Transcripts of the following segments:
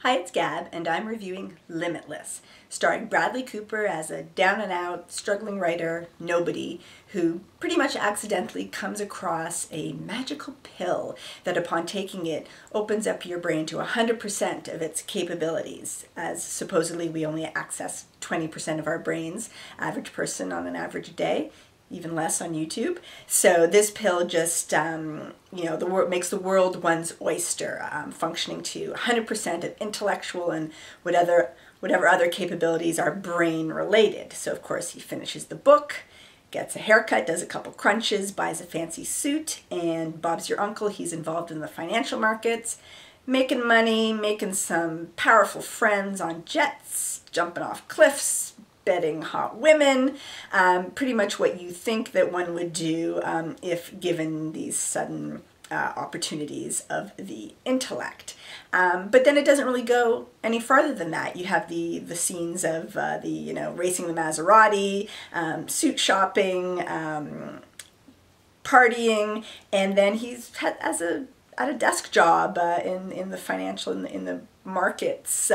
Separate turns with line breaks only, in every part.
Hi, it's Gab, and I'm reviewing Limitless, starring Bradley Cooper as a down-and-out, struggling writer, nobody, who pretty much accidentally comes across a magical pill that upon taking it opens up your brain to 100% of its capabilities, as supposedly we only access 20% of our brains, average person on an average day. Even less on YouTube. So this pill just, makes the world one's oyster, functioning to 100% of intellectual and whatever other capabilities are brain related. So of course he finishes the book, gets a haircut, does a couple crunches, buys a fancy suit, and Bob's your uncle. He's involved in the financial markets, making money, making some powerful friends on jets, jumping off cliffs, betting hot women, pretty much what you think that one would do if given these sudden opportunities of the intellect. But then it doesn't really go any farther than that. You have the scenes of racing the Maserati, suit shopping, partying, and then he's at a desk job in the financial in the markets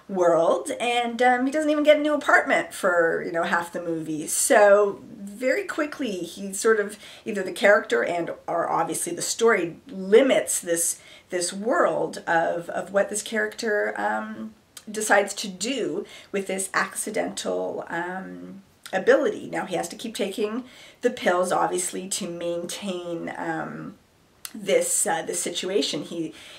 world, and he doesn't even get a new apartment for half the movie. So very quickly he sort of, either the character or obviously the story, limits this world of what this character decides to do with this accidental ability. Now he has to keep taking the pills, obviously, to maintain this situation.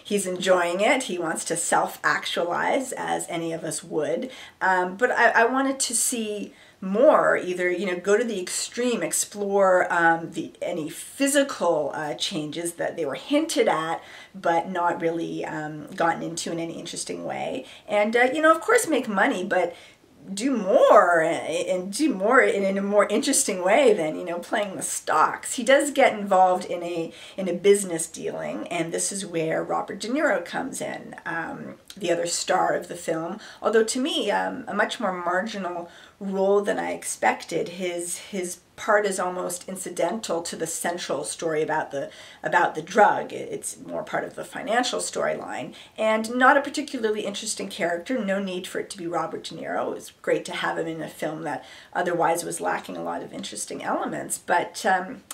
He's enjoying it. He wants to self-actualize, as any of us would. But I wanted to see more, either go to the extreme, explore any physical changes that they were hinted at but not really gotten into in any interesting way, and of course make money, but do more in a more interesting way than playing the stocks. He does get involved in a business dealing, and this is where Robert De Niro comes in, the other star of the film. Although to me, a much more marginal role than I expected. His part is almost incidental to the central story about the drug. It's more part of the financial storyline, and not a particularly interesting character. No need for it to be Robert De Niro. It was great to have him in a film that otherwise was lacking a lot of interesting elements, but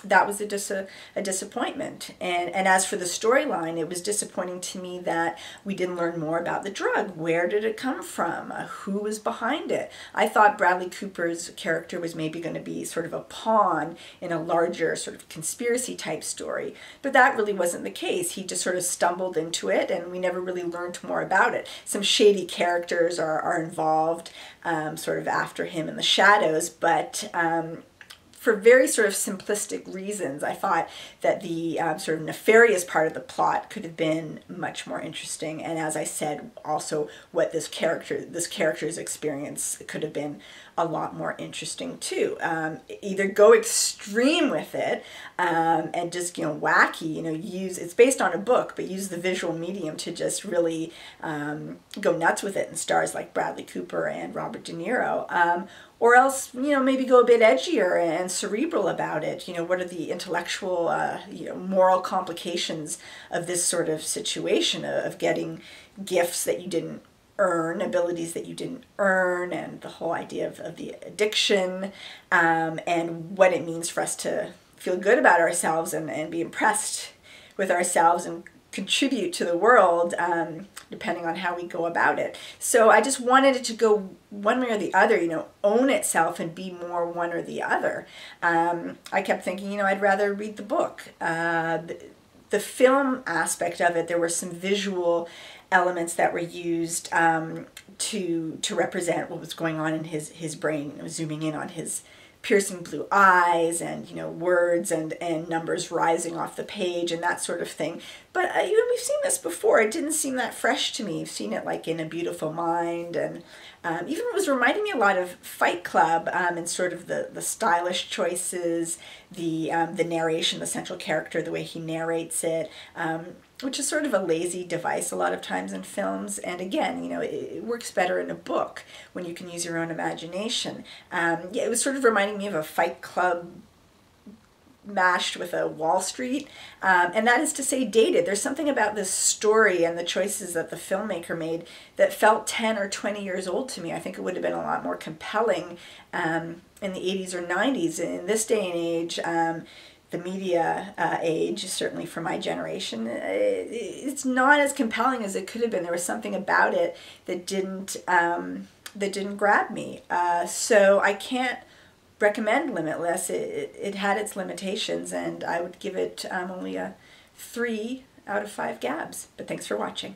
that was a disappointment. And as for the storyline, it was disappointing to me that we didn't learn more about the drug. Where did it come from? Who was behind it? I thought Bradley Cooper's character was maybe going to be sort of a pawn in a larger sort of conspiracy type story, but that really wasn't the case. He just sort of stumbled into it, and we never really learned more about it. Some shady characters are involved sort of after him in the shadows, but for very sort of simplistic reasons, I thought that the sort of nefarious part of the plot could have been much more interesting. And as I said, also what this character's experience could have been a lot more interesting too. Either go extreme with it and just wacky, use, it's based on a book, but use the visual medium to just really go nuts with it, and stars like Bradley Cooper and Robert De Niro. Or else, maybe go a bit edgier and cerebral about it. What are the intellectual, moral complications of this sort of situation, of getting gifts that you didn't earn, abilities that you didn't earn, and the whole idea of the addiction, and what it means for us to feel good about ourselves and be impressed with ourselves and contribute to the world, depending on how we go about it. So I just wanted it to go one way or the other, own itself and be more one or the other. I kept thinking, I'd rather read the book. The film aspect of it, there were some visual elements that were used to represent what was going on in his brain, zooming in on his piercing blue eyes, and words and numbers rising off the page and that sort of thing. But we've seen this before. It didn't seem that fresh to me. I've seen it like in A Beautiful Mind, and even it was reminding me a lot of Fight Club, and sort of the stylish choices, the narration, the central character, the way he narrates it, which is sort of a lazy device a lot of times in films. And again, it works better in a book when you can use your own imagination. Yeah, it was sort of reminding me of a Fight Club mashed with a Wall Street, and that is to say dated. There's something about this story and the choices that the filmmaker made that felt 10 or 20 years old to me. I think it would have been a lot more compelling in the 80s or 90s. In this day and age, the media age, certainly for my generation, it's not as compelling as it could have been. There was something about it that didn't grab me. So I can't recommend Limitless. It had its limitations, and I would give it only a 3 out of 5 gabs. But thanks for watching.